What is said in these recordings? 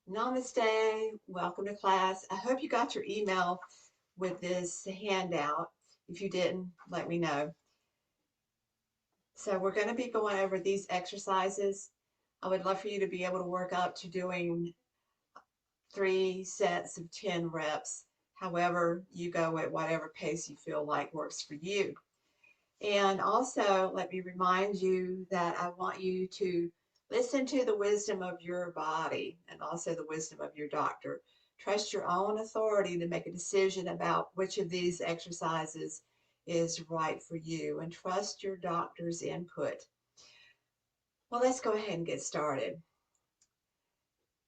Namaste, welcome to class. I hope you got your email with this handout. If you didn't, let me know. So we're going to be going over these exercises. I would love for you to be able to work up to doing 3 sets of 10 reps. However, you go at whatever pace you feel like works for you. And also, let me remind you that I want you to listen to the wisdom of your body and also the wisdom of your doctor. Trust your own authority to make a decision about which of these exercises is right for you, and trust your doctor's input. Well, let's go ahead and get started.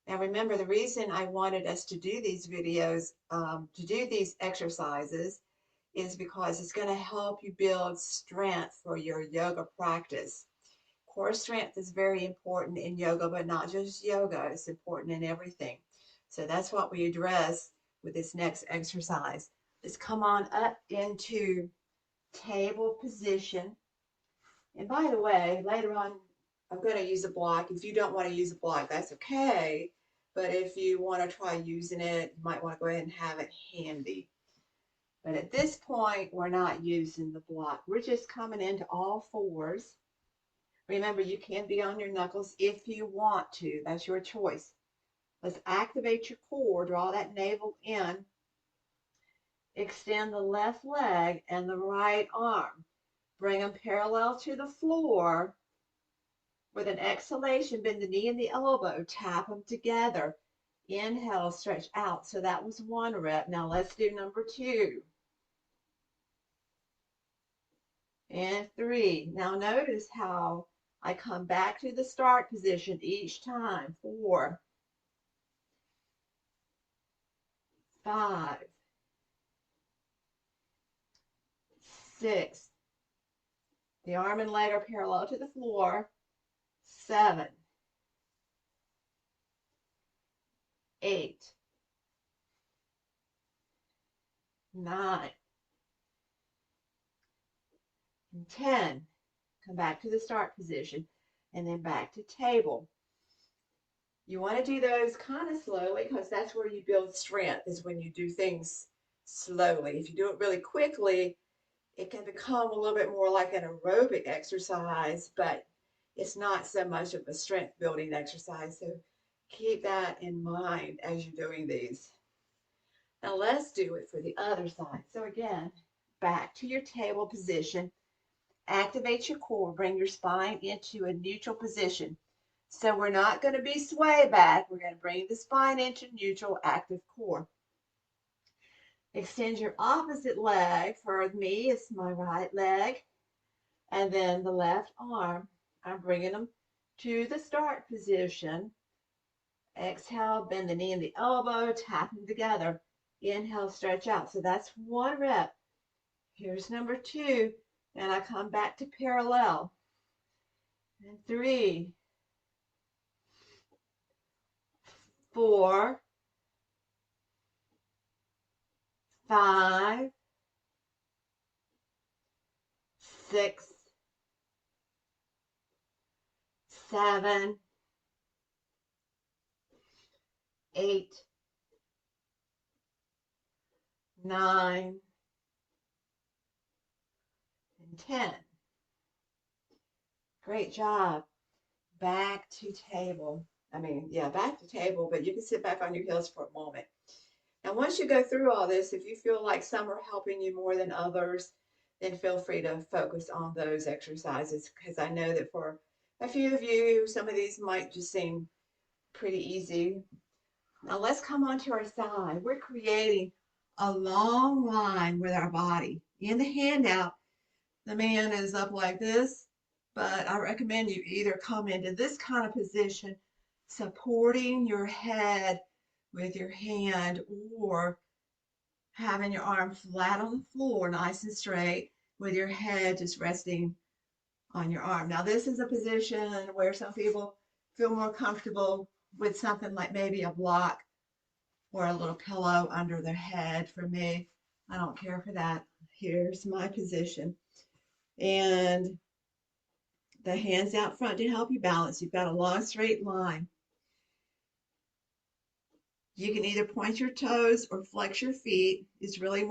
Now, remember, the reason I wanted us to do these videos, to do these exercises, is because it's going to help you build strength for your yoga practice. Core strength is very important in yoga, but not just yoga. It's important in everything. So that's what we address with this next exercise. Let's come on up into table position. And by the way, later on, I'm going to use a block. If you don't want to use a block, that's okay. But if you want to try using it, you might want to go ahead and have it handy. But at this point, we're not using the block. We're just coming into all fours. Remember, you can be on your knuckles if you want to. That's your choice. Let's activate your core. Draw that navel in. Extend the left leg and the right arm. Bring them parallel to the floor. With an exhalation, bend the knee and the elbow. Tap them together. Inhale, stretch out. So that was 1 rep. Now let's do number 2. And 3. Now notice how I come back to the start position each time. 4, 5, 6. The arm and leg are parallel to the floor. 7, 8, 9, and 10. Come back to the start position and then back to table. You want to do those kind of slowly because that's where you build strength, is when you do things slowly. If you do it really quickly, it can become a little bit more like an aerobic exercise, but it's not so much of a strength building exercise. So keep that in mind as you're doing these. Now let's do it for the other side. So again, back to your table position. Activate your core. Bring your spine into a neutral position. So we're not going to be sway back. We're going to bring the spine into neutral, active core. Extend your opposite leg. For me, it's my right leg. And then the left arm. I'm bringing them to the start position. Exhale, bend the knee and the elbow, tap them together. Inhale, stretch out. So that's 1 rep. Here's number 2. And I come back to parallel. And 3, 4, 5, 6, 7, 8, 9, and 10. Great job. Back to table. Back to table, but you can sit back on your heels for a moment. Now, once you go through all this, if you feel like some are helping you more than others, then feel free to focus on those exercises, because I know that for a few of you, some of these might just seem pretty easy. Now, let's come on to our side. We're creating a long line with our body. In the handout, the man is up like this, but I recommend you either come into this kind of position, supporting your head with your hand, or having your arm flat on the floor, nice and straight, with your head just resting on your arm. Now, this is a position where some people feel more comfortable with something like maybe a block or a little pillow under their head. For me, I don't care for that. Here's my position. And the hands out front to help you balance. You've got a long straight line. You can either point your toes or flex your feet. It's really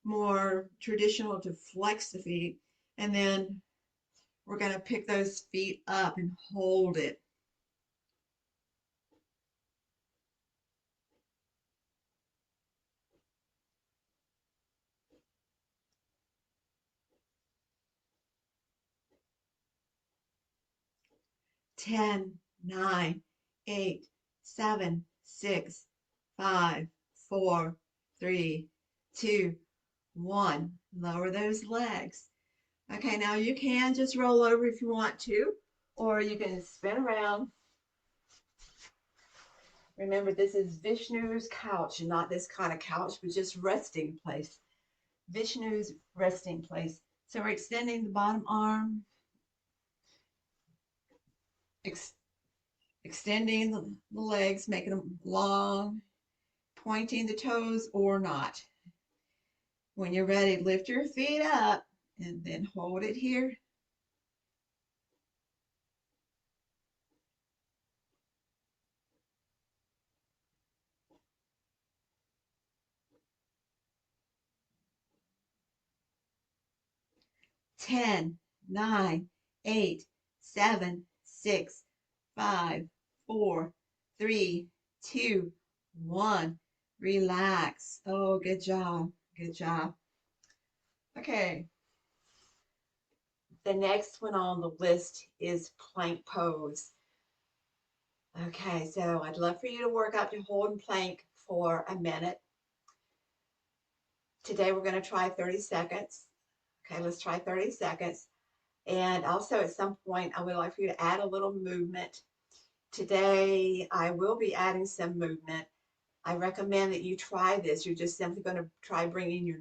more traditional to flex the feet. And then we're going to pick those feet up and hold it. Ten, 9, 8, 7, 6, 5, 4, 3, 2, 1. Lower those legs. Okay, now you can just roll over if you want to, or you can spin around. Remember, this is Vishnu's couch, and not this kind of couch, but just resting place. Vishnu's resting place. So we're extending the bottom arm, extending the legs, making them long, pointing the toes or not. When you're ready, lift your feet up and then hold it here. Ten, 9, 8, 7, 6, 5, 4, 3, 2, 1. Relax. Oh, good job. Good job. Okay. The next one on the list is plank pose. Okay, so I'd love for you to work up to hold and plank for a minute. Today we're going to try 30 seconds. Okay, let's try 30 seconds. And also at some point, I would like for you to add a little movement. Today, I will be adding some movement. I recommend that you try this. You're just simply going to try bringing your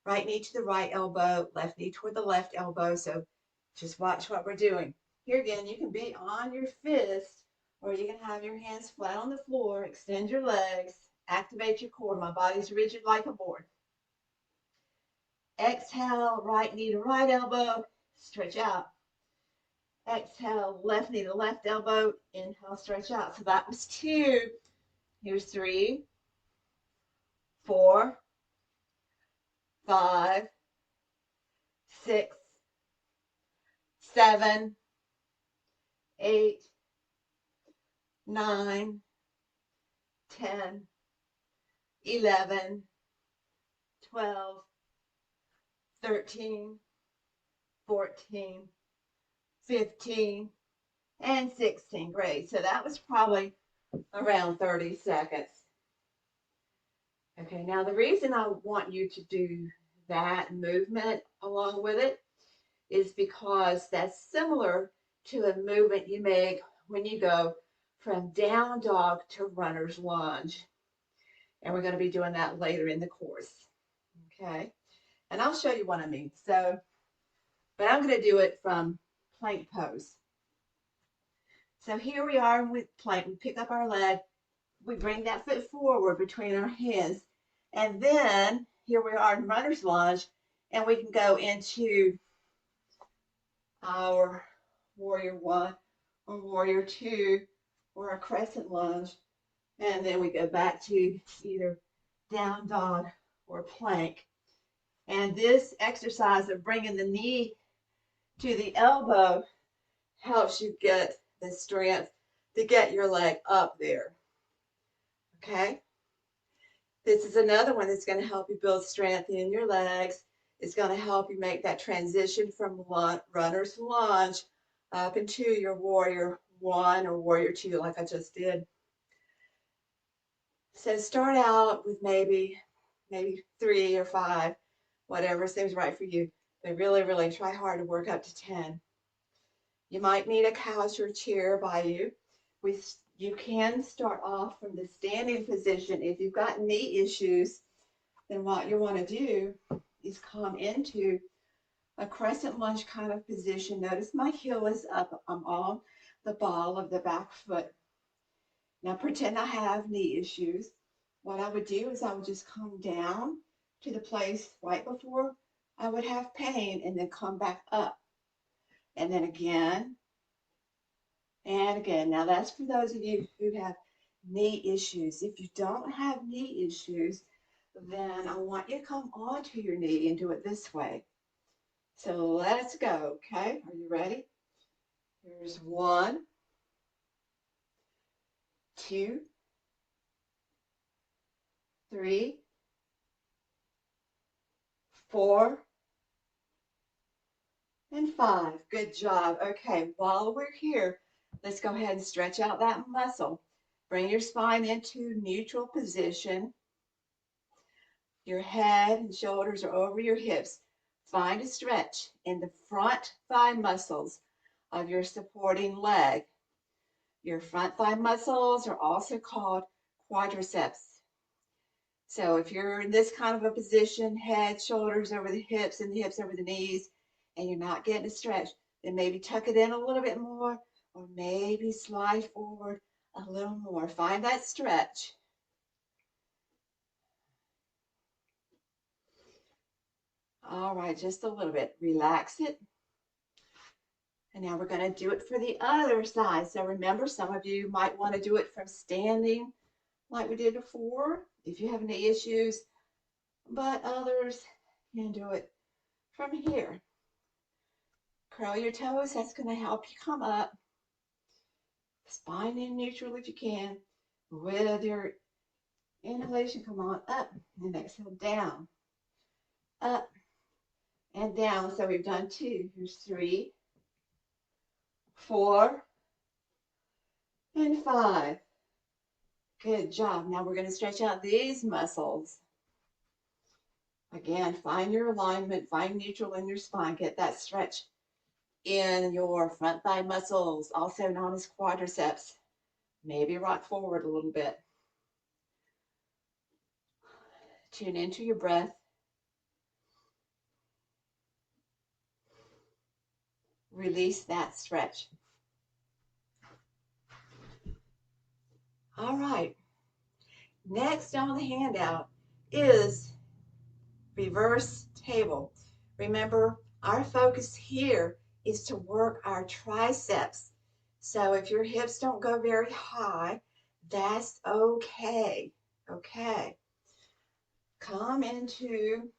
right knee to the right elbow, left knee toward the left elbow. So just watch what we're doing. Here again, you can be on your fist, or you can have your hands flat on the floor, extend your legs, activate your core. My body's rigid like a board. Exhale, right knee to right elbow, stretch out. Exhale, left knee to left elbow, inhale, stretch out. So that was 2. Here's 3, 4, 5, 6, 7, 8, 9, 10, 11, 12, 13, 14, 15, and 16. Great. So that was probably around 30 seconds. Okay, now the reason I want you to do that movement along with it is because that's similar to a movement you make when you go from down dog to runner's lunge. And we're going to be doing that later in the course. Okay, and I'll show you what I mean. So, but I'm going to do it from plank pose. So here we are with plank. We pick up our leg. We bring that foot forward between our hands. And then here we are in runner's lunge. And we can go into our warrior 1 or warrior 2 or a crescent lunge. And then we go back to either down dog or plank. And this exercise of bringing the knee to the elbow helps you get the strength to get your leg up there. Okay? This is another one that's going to help you build strength in your legs. It's going to help you make that transition from runner's lunge up into your warrior 1 or warrior 2 like I just did. So start out with maybe 3 or 5, whatever seems right for you. But really, really try hard to work up to 10. You might need a couch or chair by you. You can start off from the standing position. If you've got knee issues, then what you want to do is come into a crescent lunge kind of position. Notice my heel is up. I'm on the ball of the back foot. Now pretend I have knee issues. What I would do is I would just come down to the place right before I would have pain and then come back up. And then again and again. Now that's for those of you who have knee issues. If you don't have knee issues, then I want you to come onto your knee and do it this way. So let's go, okay? Are you ready? Here's 1, 2, 3, 4, and 5. Good job. Okay, while we're here, let's go ahead and stretch out that muscle. Bring your spine into neutral position. Your head and shoulders are over your hips. Find a stretch in the front thigh muscles of your supporting leg. Your front thigh muscles are also called quadriceps. So if you're in this kind of a position, head, shoulders over the hips, and the hips over the knees, and you're not getting a stretch, then maybe tuck it in a little bit more, or maybe slide forward a little more. Find that stretch. All right, just a little bit. Relax it. And now we're going to do it for the other side. So remember, some of you might want to do it from standing like we did before if you have any issues, but others can do it from here. Curl your toes. That's going to help you come up. Spine in neutral if you can. With your inhalation, come on up and exhale down. Up and down. So we've done 2. Here's 3, 4, and 5. Good job. Now we're going to stretch out these muscles. Again, find your alignment, find neutral in your spine. Get that stretch in your front thigh muscles, also known as quadriceps. Maybe rock forward a little bit. Tune into your breath. Release that stretch. All right. Next on the handout is reverse table. Remember, our focus here is to work our triceps. So if your hips don't go very high, that's okay. Okay. Come into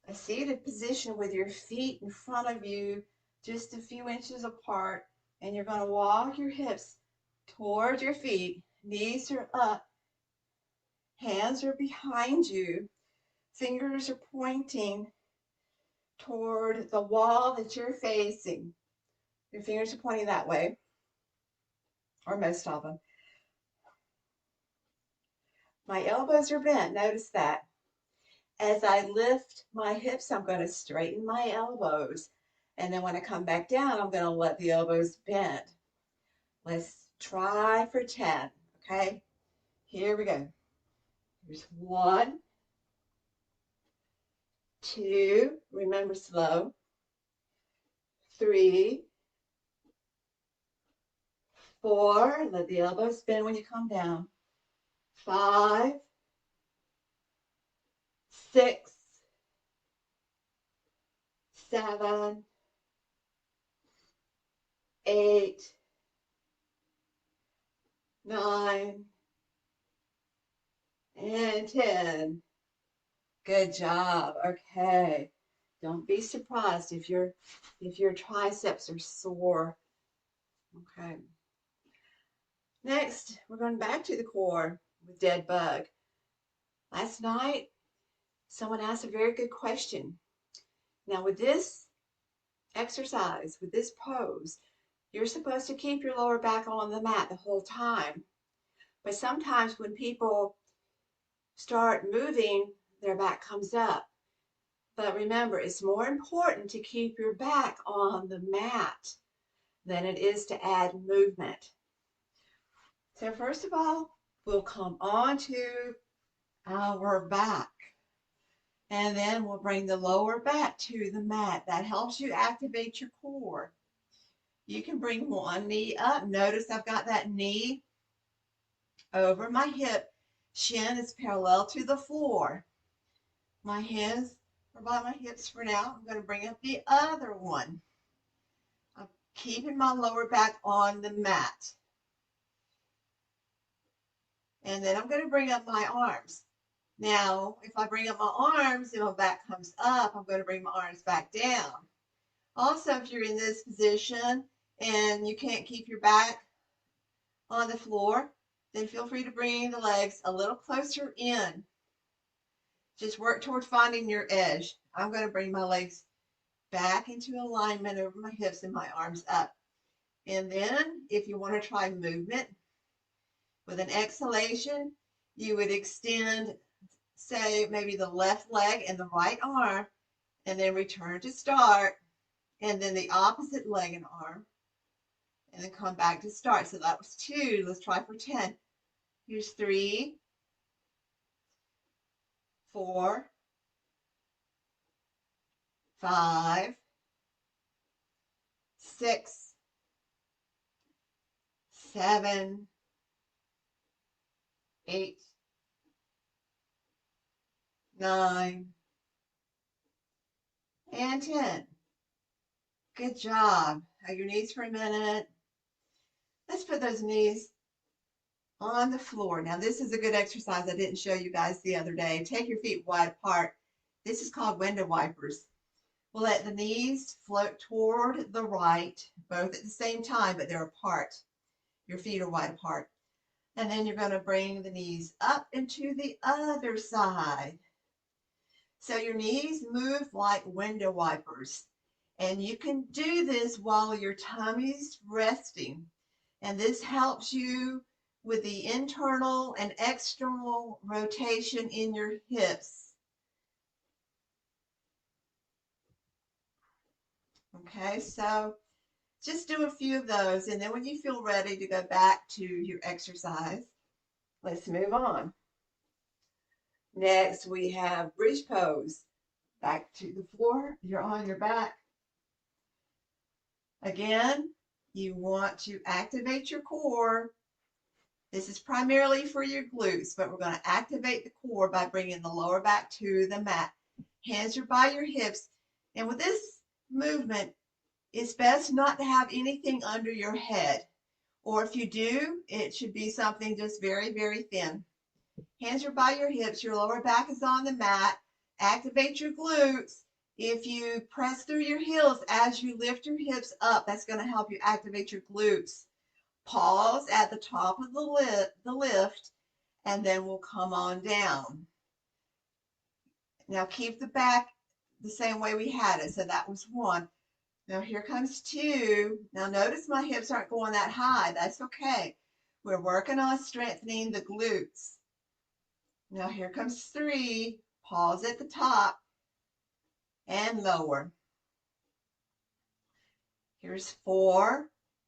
a seated position with your feet in front of you, just a few inches apart, and you're going to walk your hips toward your feet. Knees are up, hands are behind you, fingers are pointing toward the wall that you're facing. Your fingers are pointing that way, or most of them. My elbows are bent. Notice that. As I lift my hips, I'm going to straighten my elbows. And then when I come back down, I'm going to let the elbows bend. Let's try for 10, okay? Here we go. Here's 1, 2, remember slow, 3, 4, let the elbows bend when you come down, 5, 6, 7, 8, 9, and 10. Good job. Okay. Don't be surprised if your triceps are sore. Okay. Next, we're going back to the core with dead bug. Last night, someone asked a very good question. Now, with this exercise, with this pose, you're supposed to keep your lower back on the mat the whole time. But sometimes when people start moving, their back comes up. But remember, it's more important to keep your back on the mat than it is to add movement. So first of all, we'll come onto our back. And then we'll bring the lower back to the mat. That helps you activate your core. You can bring one knee up. Notice I've got that knee over my hip. Shin is parallel to the floor. My hands are by my hips for now. I'm going to bring up the other one. I'm keeping my lower back on the mat. And then I'm going to bring up my arms. Now, if I bring up my arms and my back comes up, I'm going to bring my arms back down. Also, if you're in this position and you can't keep your back on the floor, then feel free to bring the legs a little closer in. Just work toward finding your edge. I'm going to bring my legs back into alignment over my hips and my arms up. And then if you want to try movement with an exhalation, you would extend, say, maybe the left leg and the right arm, and then return to start, and then the opposite leg and arm, and then come back to start. So that was 2. Let's try for 10. Here's 3, 4, 5, 6, 7, 8, 9, and 10. Good job. Hug your knees for a minute. Let's put those knees on the floor. Now this is a good exercise I didn't show you guys the other day. Take your feet wide apart. This is called window wipers. We'll let the knees float toward the right, both at the same time, but they're apart. Your feet are wide apart. And then you're going to bring the knees up into the other side. So your knees move like window wipers. And you can do this while your tummy's resting. And this helps you with the internal and external rotation in your hips. Okay, so just do a few of those, and then when you feel ready to go back to your exercise, let's move on. Next, we have bridge pose. Back to the floor, you're on your back. Again, you want to activate your core. This is primarily for your glutes, but we're going to activate the core by bringing the lower back to the mat. Hands are by your hips, and with this movement, it's best not to have anything under your head. Or if you do, it should be something just very, very thin. Hands are by your hips. Your lower back is on the mat. Activate your glutes. If you press through your heels as you lift your hips up, that's going to help you activate your glutes. Pause at the top of the lift, and then we'll come on down. Now keep the back the same way we had it. So that was 1. Now here comes 2. Now notice my hips aren't going that high. That's okay. We're working on strengthening the glutes. Now here comes 3. Pause at the top and lower. Here's 4.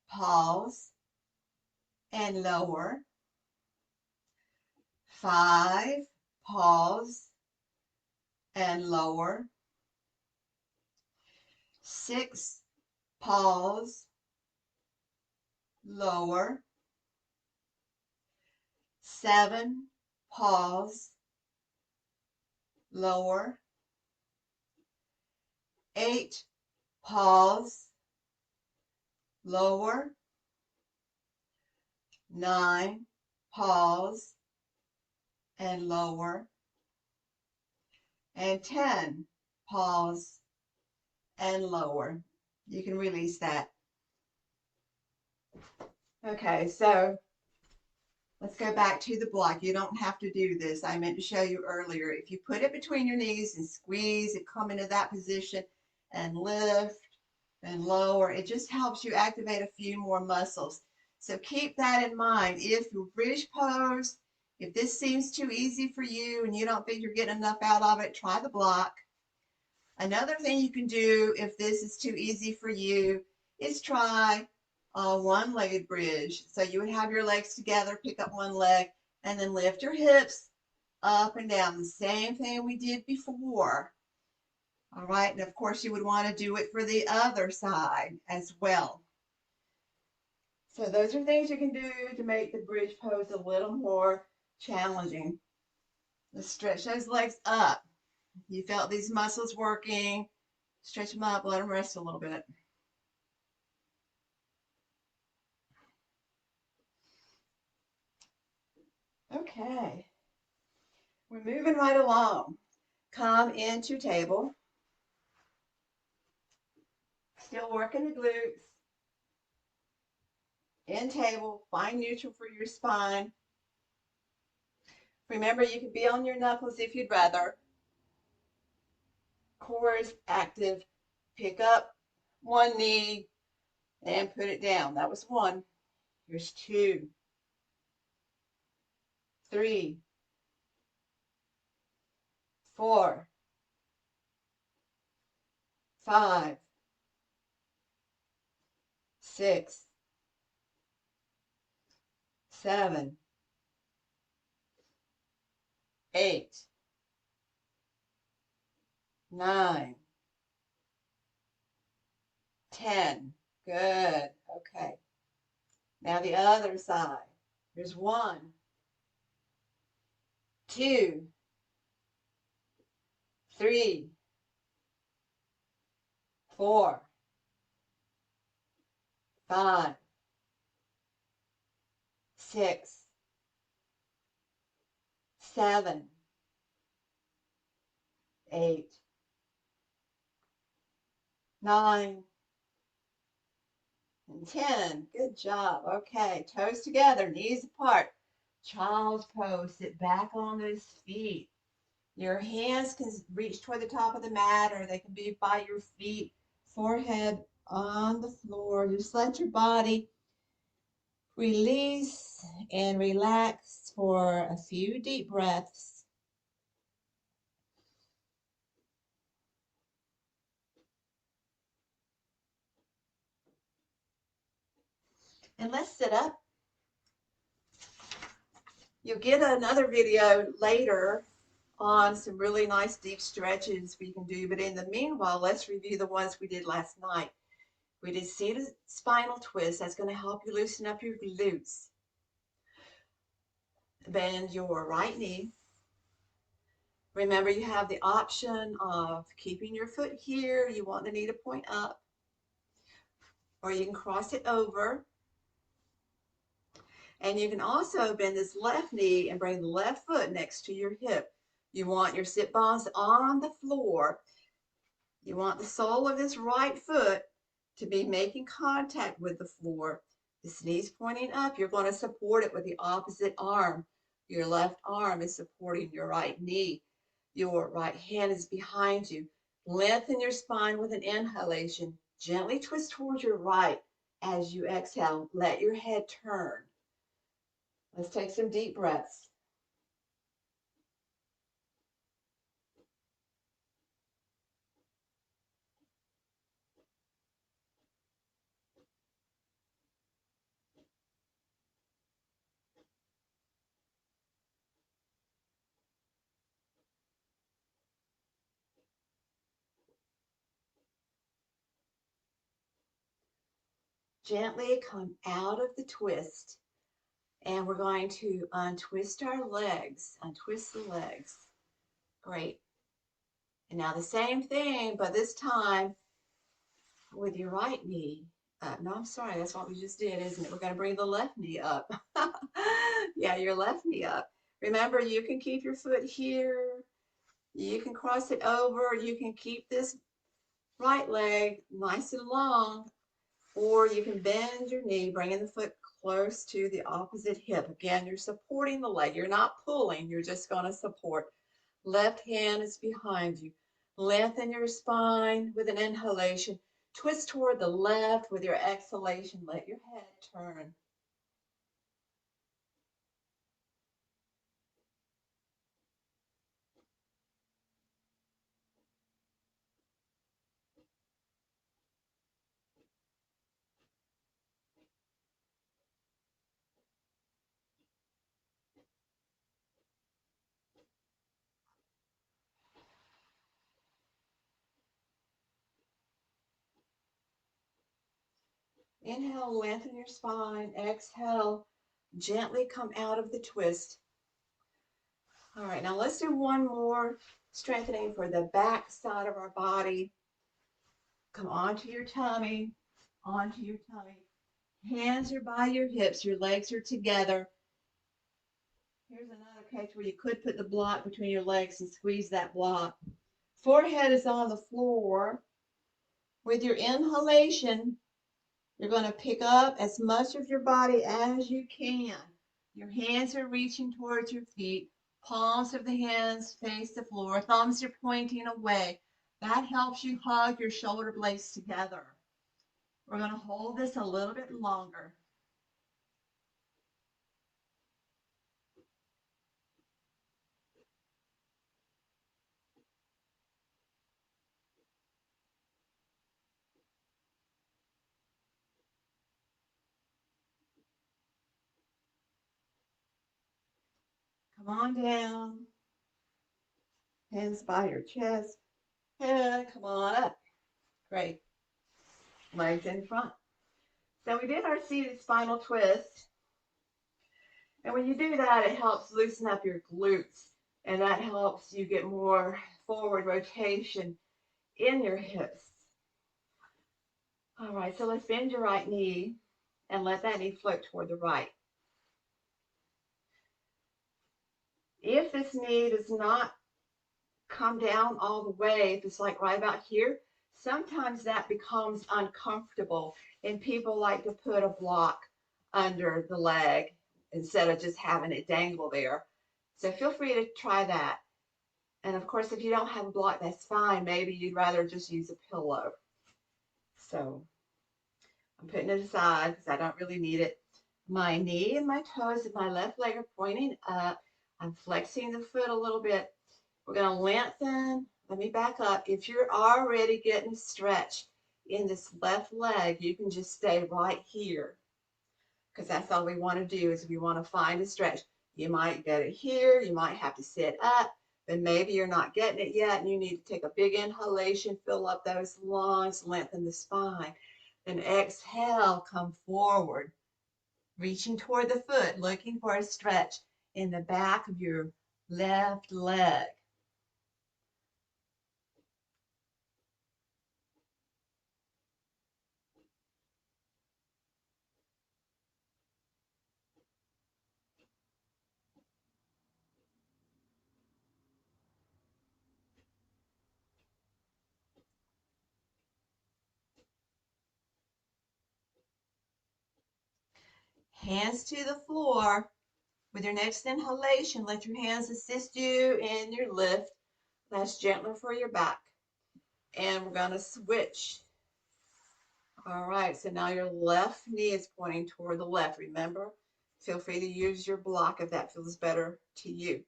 Pause and lower. 5. Pause and lower. 6. Pause, lower. 7. Pause, lower. 8. Pause, lower. 9. Pause and lower. And 10. Pause and lower. You can release that. Okay, so let's go back to the block. You don't have to do this. I meant to show you earlier. If you put it between your knees and squeeze and come into that position and lift and lower, it just helps you activate a few more muscles. So keep that in mind. If your bridge pose, if this seems too easy for you and you don't think you're getting enough out of it, try the block. Another thing you can do if this is too easy for you is try a one-legged bridge. So you would have your legs together, pick up one leg, and then lift your hips up and down. The same thing we did before. All right, and of course you would want to do it for the other side as well. So those are things you can do to make the bridge pose a little more challenging. Let's stretch those legs up. You felt these muscles working. Stretch them up, let them rest a little bit. Okay, we're moving right along. Come into table. Still working the glutes. In table, find neutral for your spine. Remember, you can be on your knuckles if you'd rather. Core is active. Pick up one knee and put it down. That was one. Here's two, three, four, five, six, seven, eight, nine, 10. Good. Okay. Now the other side. Here's one, two, three, four, five, six, seven, eight, nine, and 10. Good job. Okay, toes together, knees apart. Child's pose. Sit back on those feet. Your hands can reach toward the top of the mat, or they can be by your feet, forehead on the floor. Just let your body release and relax for a few deep breaths. And let's sit up. You'll get another video later on some really nice deep stretches we can do. But in the meanwhile, let's review the ones we did last night. We did seated spinal twist. That's going to help you loosen up your glutes. Bend your right knee. Remember, you have the option of keeping your foot here. You want the knee to point up. Or you can cross it over. And you can also bend this left knee and bring the left foot next to your hip. You want your sit bones on the floor. You want the sole of this right foot to be making contact with the floor. This knee's pointing up. You're going to support it with the opposite arm. Your left arm is supporting your right knee. Your right hand is behind you. Lengthen your spine with an inhalation. Gently twist towards your right as you exhale. Let your head turn. Let's take some deep breaths. Gently come out of the twist. And we're going to untwist our legs. Untwist the legs. Great. And now the same thing, but this time with your right knee up. No, I'm sorry. That's what we just did, isn't it? We're going to bring the left knee up. Yeah, your left knee up. Remember, you can keep your foot here. You can cross it over. You can keep this right leg nice and long, or you can bend your knee, bringing the foot close to the opposite hip. Again, you're supporting the leg. You're not pulling. You're just going to support. Left hand is behind you. Lengthen your spine with an inhalation. Twist toward the left with your exhalation. Let your head turn. Inhale, lengthen your spine. Exhale, gently come out of the twist. All right, now let's do one more strengthening for the back side of our body. Come onto your tummy, onto your tummy. Hands are by your hips, your legs are together. Here's another case where you could put the block between your legs and squeeze that block. Forehead is on the floor. With your inhalation, you're going to pick up as much of your body as you can. Your hands are reaching towards your feet. Palms of the hands face the floor. Thumbs are pointing away. That helps you hug your shoulder blades together. We're going to hold this a little bit longer. Come on down. Hands by your chest. And come on up. Great. Legs in front. So we did our seated spinal twist. And when you do that, it helps loosen up your glutes. And that helps you get more forward rotation in your hips. All right, so let's bend your right knee and let that knee float toward the right. If this knee does not come down all the way, if it's like right about here, sometimes that becomes uncomfortable and people like to put a block under the leg instead of just having it dangle there. So feel free to try that. And of course, if you don't have a block, that's fine. Maybe you'd rather just use a pillow. So I'm putting it aside because I don't really need it. My knee and my toes of my left leg are pointing up. I'm flexing the foot a little bit. We're going to lengthen. Let me back up. If you're already getting a stretch in this left leg, you can just stay right here because that's all we want to do is we want to find a stretch. You might get it here. You might have to sit up, but maybe you're not getting it yet and you need to take a big inhalation, fill up those lungs, lengthen the spine. Then exhale, come forward, reaching toward the foot, looking for a stretch in the back of your left leg. Hands to the floor. With your next inhalation, let your hands assist you in your lift. That's gentler for your back. And we're going to switch. All right, so now your left knee is pointing toward the left. Remember, feel free to use your block if that feels better to you.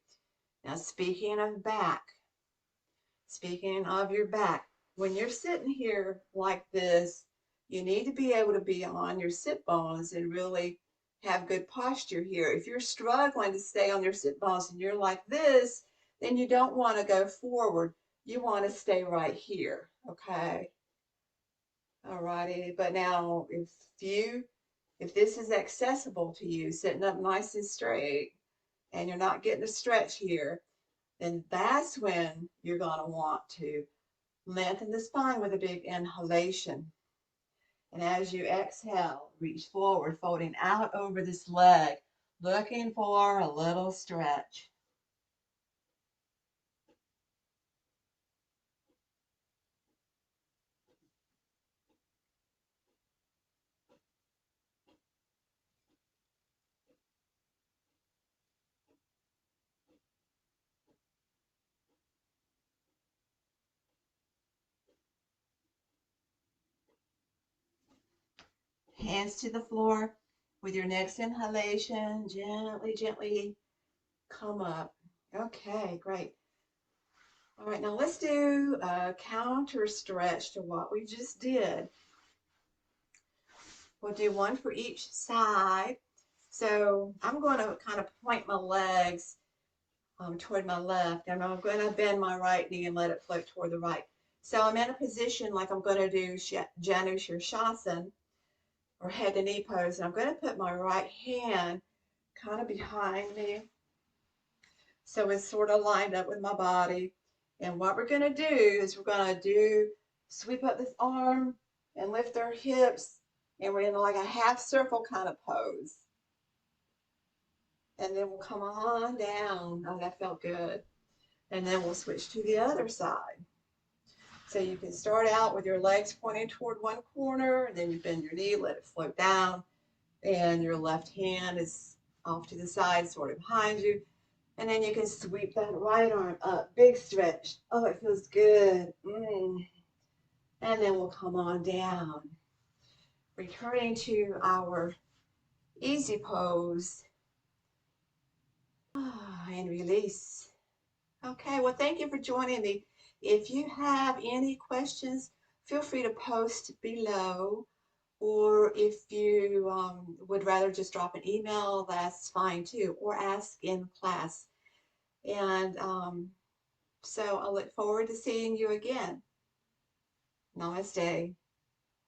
Now, speaking of your back, when you're sitting here like this, you need to be able to be on your sit bones and really have good posture here. If you're struggling to stay on your sit bones and you're like this, then you don't want to go forward. You want to stay right here, okay? All righty, but now if this is accessible to you, sitting up nice and straight, and you're not getting a stretch here, then that's when you're going to want to lengthen the spine with a big inhalation. And as you exhale, reach forward, folding out over this leg, looking for a little stretch. Hands to the floor. With your next inhalation, gently, gently come up. Okay, great. All right, now let's do a counter stretch to what we just did. We'll do one for each side. So I'm going to kind of point my legs toward my left, and I'm going to bend my right knee and let it float toward the right. So I'm in a position like I'm going to do Janu Shirshasana, or head to knee pose, and I'm going to put my right hand kind of behind me so it's sort of lined up with my body. And what we're going to do is we're going to sweep up this arm and lift our hips, and we're in like a half circle kind of pose. And then we'll come on down. Oh, that felt good. And then we'll switch to the other side. So you can start out with your legs pointing toward one corner, and then you bend your knee, let it float down, and your left hand is off to the side, sort of behind you. And then you can sweep that right arm up, big stretch. Oh, it feels good. And then we'll come on down, returning to our easy pose. And release. Okay, well, thank you for joining me. If you have any questions, feel free to post below. Or if you would rather just drop an email, that's fine too, or ask in class. And so I look forward to seeing you again. Namaste.